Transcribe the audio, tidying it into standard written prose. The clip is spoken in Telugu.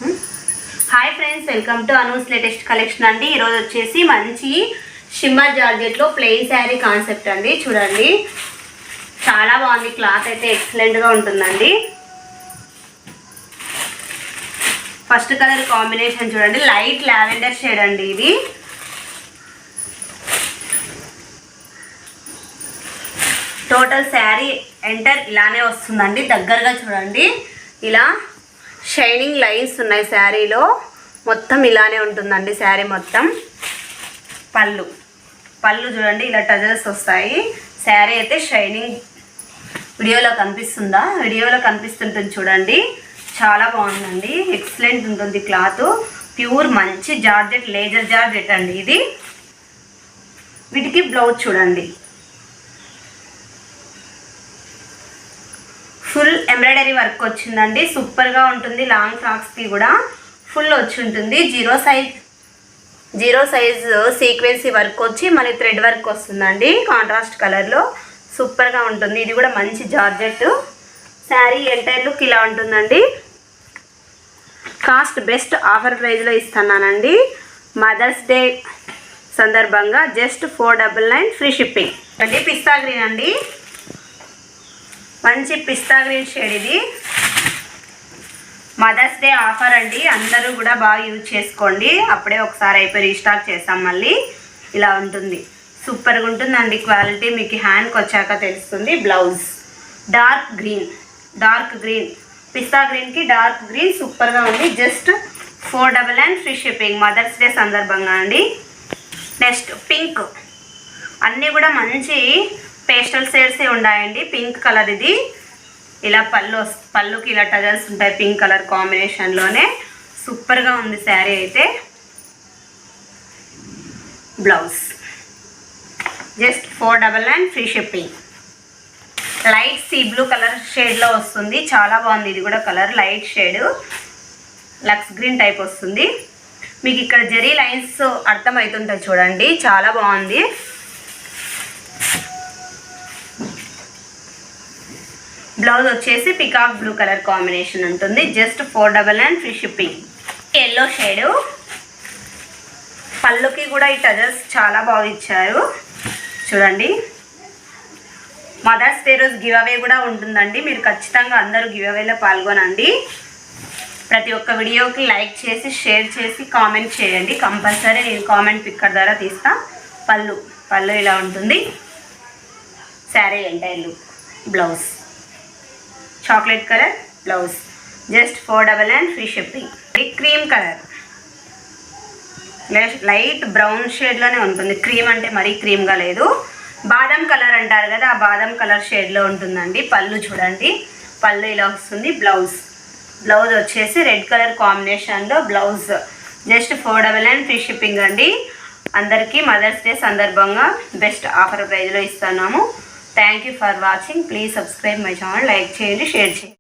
Hi friends, welcome to Anu's latest collection అండి. ఈరోజు వచ్చేసి మంచి షిమ్మర్ జార్జెట్లో ప్లెయిన్ శారీ కాన్సెప్ట్ అండి. చూడండి, చాలా బాగుంది. క్లాత్ అయితే ఎక్సలెంట్గా ఉంటుందండి. ఫస్ట్ కలర్ కాంబినేషన్ చూడండి, లైట్ లావెండర్ షేడ్ అండి. ఇది టోటల్ శారీ ఎంటర్ ఇలానే వస్తుందండి. దగ్గరగా చూడండి, ఇలా షైనింగ్ లైన్స్ ఉన్నాయి శారీలో. మొత్తం ఇలానే ఉంటుందండి శారీ మొత్తం. పళ్ళు చూడండి, ఇలా టజల్స్ వస్తాయి. శారీ అయితే షైనింగ్ వీడియోలో కనిపిస్తుందా? వీడియోలో కనిపిస్తుంటుంది చూడండి. చాలా బాగుందండి, ఎక్సలెంట్ ఉంటుంది క్లాత్. ప్యూర్ మంచి జార్జెట్, లేజర్ జార్జెట్ అండి ఇది. వీటికి బ్లౌజ్ చూడండి, ఫుల్ ఎంబ్రాయిడరీ వర్క్ వచ్చిందండి. సూపర్గా ఉంటుంది. లాంగ్ ఫ్రాక్స్కి కూడా ఫుల్ వచ్చి ఉంటుంది. జీరో సైజ్ సీక్వెన్సీ వర్క్ వచ్చి మళ్ళీ థ్రెడ్ వర్క్ వస్తుందండి కాంట్రాస్ట్ కలర్లో. సూపర్గా ఉంటుంది. ఇది కూడా మంచి జార్జెట్. శారీ ఎంటైర్ లుక్ ఇలా ఉంటుందండి. కాస్ట్ బెస్ట్ ఆఫర్ ప్రైస్లో ఇస్తున్నానండి. మదర్స్ డే సందర్భంగా జస్ట్ 499 ఫ్రీ షిప్పింగ్ అండి. పిస్తా గ్రీన్ అండి, మంచి పిస్తా గ్రీన్ షేడ్. ఇది మదర్స్ డే ఆఫర్ అండి. అందరూ కూడా బాగా యూజ్ చేసుకోండి. అప్పుడే ఒకసారి అయిపోయి రీస్టాక్ చేస్తాం మళ్ళీ. ఇలా ఉంటుంది, సూపర్గా ఉంటుందండి క్వాలిటీ. మీకు హ్యాండ్కి వచ్చాక తెలుస్తుంది. బ్లౌజ్ డార్క్ గ్రీన్ పిస్తా గ్రీన్కి డార్క్ గ్రీన్ సూపర్గా ఉంది. Just 499 free shipping mother's day సందర్భంగా అండి. నెక్స్ట్ పింక్, అన్నీ కూడా మంచి పేస్టల్ షేడ్సే ఉన్నాయండి. పింక్ కలర్ ఇది. ఇలా పళ్ళుకి ఇలా టజల్స్ ఉంటాయి పింక్ కలర్ కాంబినేషన్లోనే. సూపర్గా ఉంది శారీ అయితే. Blouse just 499 free shipping. Light sea blue colour షేడ్లో వస్తుంది. చాలా బాగుంది. ఇది కూడా colour light shade, lux green type వస్తుంది. మీకు ఇక్కడ జెరీ లైన్స్ అర్థమవుతుంటాయి చూడండి. చాలా బాగుంది. బ్లౌజ్ వచ్చేసి పికాక్ బ్లూ కలర్ కాంబినేషన్ ఉంటుంది. Just 499 free shipping. Yellow shade, పళ్ళుకి కూడా ఈ టజల్స్ చాలా బాగా ఇచ్చారు చూడండి. మదర్స్ డే రోజు గివ్ అవే కూడా ఉంటుందండి. మీరు ఖచ్చితంగా అందరూ గివ్ అవేలో పాల్గొనండి. ప్రతి ఒక్క వీడియోకి లైక్ చేసి షేర్ చేసి కామెంట్ చేయండి. కంపల్సరీ నేను కామెంట్ పిక్కర్ ద్వారా తీస్తా. పళ్ళు ఇలా ఉంటుంది. Sari entire look. Blouse chocolate colour blouse. Just 499 free shipping. Cream colour, light brown షేడ్లోనే ఉంటుంది. క్రీమ్ అంటే మరీ క్రీమ్గా లేదు. బాదం కలర్ అంటారు కదా, ఆ బాదం కలర్ షేడ్లో ఉంటుందండి. పళ్ళు చూడండి, పళ్ళు ఇలా వస్తుంది. బ్లౌజ్ వచ్చేసి రెడ్ కలర్ కాంబినేషన్లో బ్లౌజ్. జస్ట్ 499 ఫ్రీ షిప్పింగ్ అండి. అందరికీ మదర్స్ డే సందర్భంగా బెస్ట్ ఆఫర్ ప్రైజ్లో ఇస్తున్నాము. Thank you for watching. Please subscribe my channel. Like చేయండి, షేర్ చేయండి.